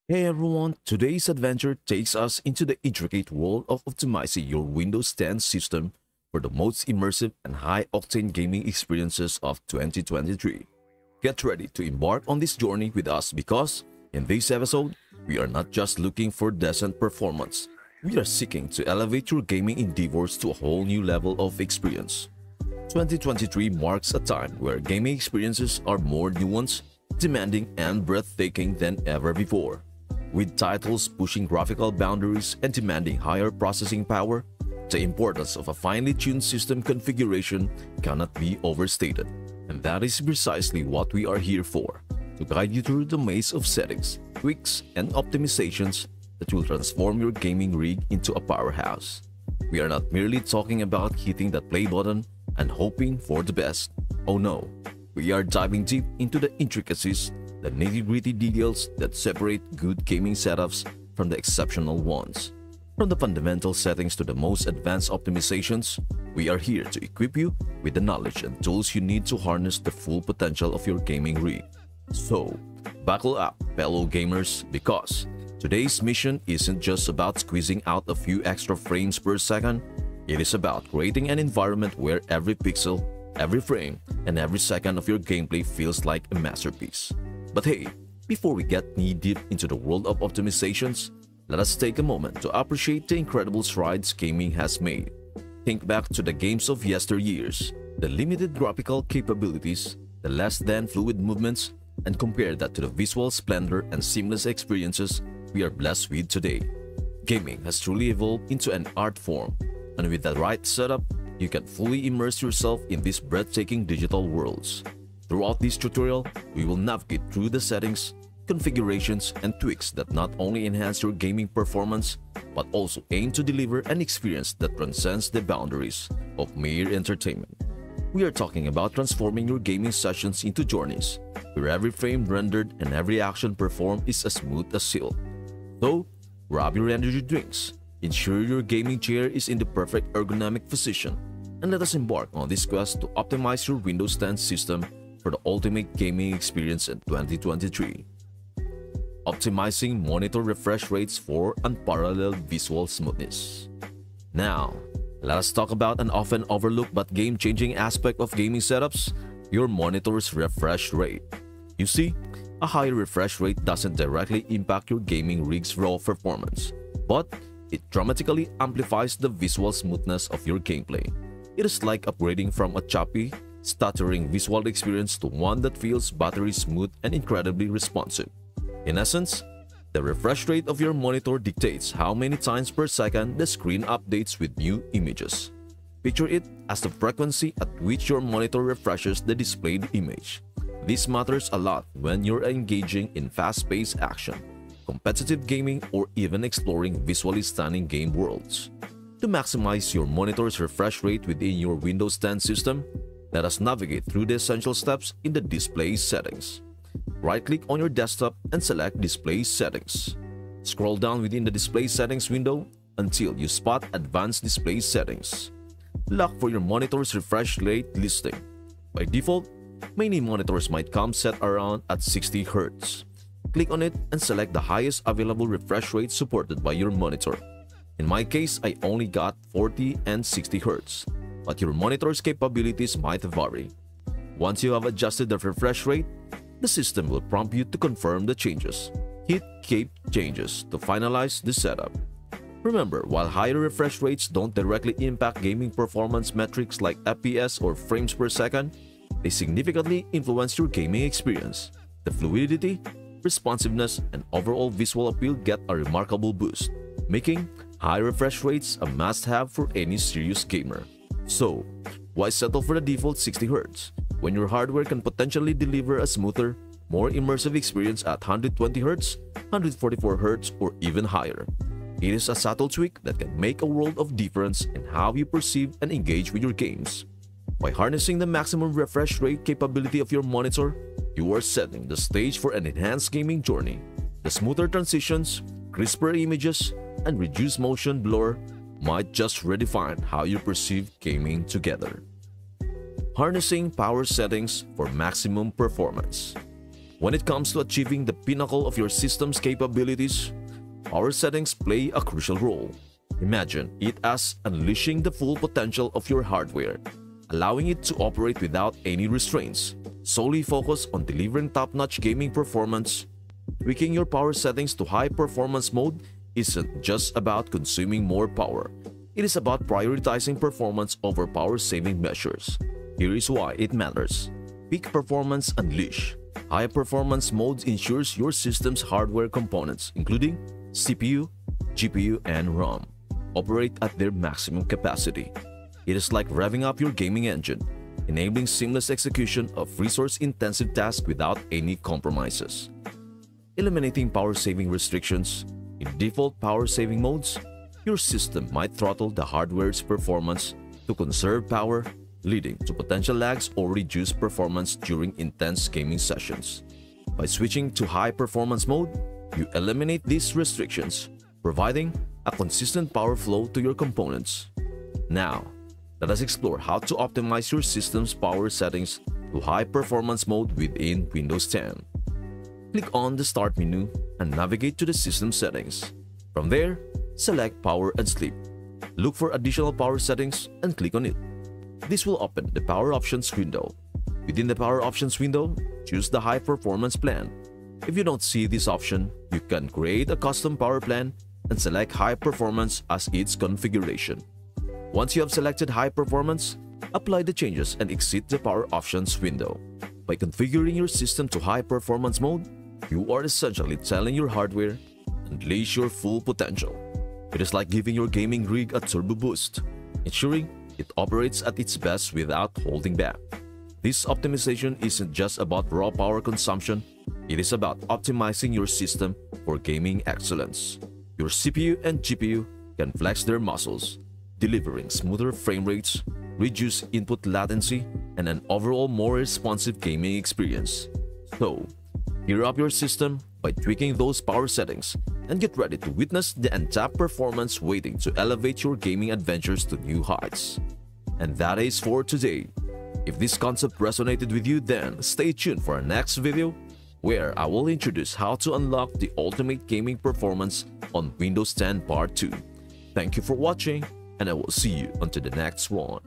Hey everyone, today's adventure takes us into the intricate world of optimizing your Windows 10 system for the most immersive and high-octane gaming experiences of 2023. Get ready to embark on this journey with us because, in this episode, we are not just looking for decent performance, we are seeking to elevate your gaming endeavors to a whole new level of experience. 2023 marks a time where gaming experiences are more nuanced, demanding, and breathtaking than ever before. With titles pushing graphical boundaries and demanding higher processing power, the importance of a finely tuned system configuration cannot be overstated. And that is precisely what we are here for, to guide you through the maze of settings, tweaks, and optimizations that will transform your gaming rig into a powerhouse. We are not merely talking about hitting that play button and hoping for the best. Oh no, we are diving deep into the intricacies, the nitty-gritty details that separate good gaming setups from the exceptional ones. From the fundamental settings to the most advanced optimizations, we are here to equip you with the knowledge and tools you need to harness the full potential of your gaming rig. So, buckle up, fellow gamers, because today's mission isn't just about squeezing out a few extra frames per second. It is about creating an environment where every pixel, every frame, and every second of your gameplay feels like a masterpiece. But hey, before we get knee-deep into the world of optimizations, let us take a moment to appreciate the incredible strides gaming has made. Think back to the games of yesteryears, the limited graphical capabilities, the less than fluid movements, and compare that to the visual splendor and seamless experiences we are blessed with today. Gaming has truly evolved into an art form, and with the right setup, you can fully immerse yourself in these breathtaking digital worlds. Throughout this tutorial, we will navigate through the settings, configurations, and tweaks that not only enhance your gaming performance, but also aim to deliver an experience that transcends the boundaries of mere entertainment. We are talking about transforming your gaming sessions into journeys, where every frame rendered and every action performed is as smooth as silk. So, grab your energy drinks, ensure your gaming chair is in the perfect ergonomic position, and let us embark on this quest to optimize your Windows 10 system for the ultimate gaming experience in 2023. Optimizing monitor refresh rates for unparalleled visual smoothness. Now, let us talk about an often overlooked but game-changing aspect of gaming setups, your monitor's refresh rate. You see, a higher refresh rate doesn't directly impact your gaming rig's raw performance, but it dramatically amplifies the visual smoothness of your gameplay. It is like upgrading from a choppy, stuttering visual experience to one that feels buttery smooth and incredibly responsive. In essence, the refresh rate of your monitor dictates how many times per second the screen updates with new images. Picture it as the frequency at which your monitor refreshes the displayed image. This matters a lot when you're engaging in fast-paced action, competitive gaming, or even exploring visually stunning game worlds. To maximize your monitor's refresh rate within your Windows 10 system, let us navigate through the essential steps in the display settings. Right-click on your desktop and select Display Settings. Scroll down within the Display Settings window until you spot Advanced Display Settings. Look for your monitor's refresh rate listing. By default, many monitors might come set around at 60 Hz. Click on it and select the highest available refresh rate supported by your monitor. In my case, I only got 40 and 60 Hz, but your monitor's capabilities might vary. Once you have adjusted the refresh rate, the system will prompt you to confirm the changes. Hit Keep Changes to finalize the setup. Remember, while higher refresh rates don't directly impact gaming performance metrics like FPS or frames per second, they significantly influence your gaming experience. The fluidity, responsiveness, and overall visual appeal get a remarkable boost, making high refresh rates a must-have for any serious gamer. So, why settle for the default 60 Hz when your hardware can potentially deliver a smoother, more immersive experience at 120 Hz, 144 Hz, or even higher? It is a subtle tweak that can make a world of difference in how you perceive and engage with your games. By harnessing the maximum refresh rate capability of your monitor, you are setting the stage for an enhanced gaming journey. The smoother transitions, crisper images, and reduced motion blur might just redefine how you perceive gaming together. Harnessing power settings for maximum performance. When it comes to achieving the pinnacle of your system's capabilities, power settings play a crucial role. Imagine it as unleashing the full potential of your hardware, allowing it to operate without any restraints, solely focus on delivering top-notch gaming performance. Tweaking your power settings to high-performance mode isn't just about consuming more power. It is about prioritizing performance over power-saving measures. Here is why it matters. Peak Performance Unleash. High-performance mode ensures your system's hardware components, including CPU, GPU, and RAM, operate at their maximum capacity. It is like revving up your gaming engine, enabling seamless execution of resource-intensive tasks without any compromises. Eliminating power-saving restrictions. In default power-saving modes, your system might throttle the hardware's performance to conserve power, leading to potential lags or reduced performance during intense gaming sessions. By switching to high-performance mode, you eliminate these restrictions, providing a consistent power flow to your components. Now, let us explore how to optimize your system's power settings to high-performance mode within Windows 10. Click on the Start menu and navigate to the System Settings. From there, select Power and Sleep. Look for additional power settings and click on it. This will open the Power Options window. Within the Power Options window, choose the High Performance plan. If you don't see this option, you can create a custom power plan and select High Performance as its configuration. Once you have selected High Performance, apply the changes and exit the Power Options window. By configuring your system to High Performance mode, you are essentially telling your hardware, unleash your full potential. It is like giving your gaming rig a turbo boost, ensuring it operates at its best without holding back. This optimization isn't just about raw power consumption, it is about optimizing your system for gaming excellence. Your CPU and GPU can flex their muscles, delivering smoother frame rates, reduced input latency, and an overall more responsive gaming experience. So, gear up your system by tweaking those power settings and get ready to witness the untapped performance waiting to elevate your gaming adventures to new heights. And that is for today. If this concept resonated with you, then stay tuned for our next video where I will introduce how to unlock the ultimate gaming performance on Windows 10 Part 2. Thank you for watching, and I will see you until the next one.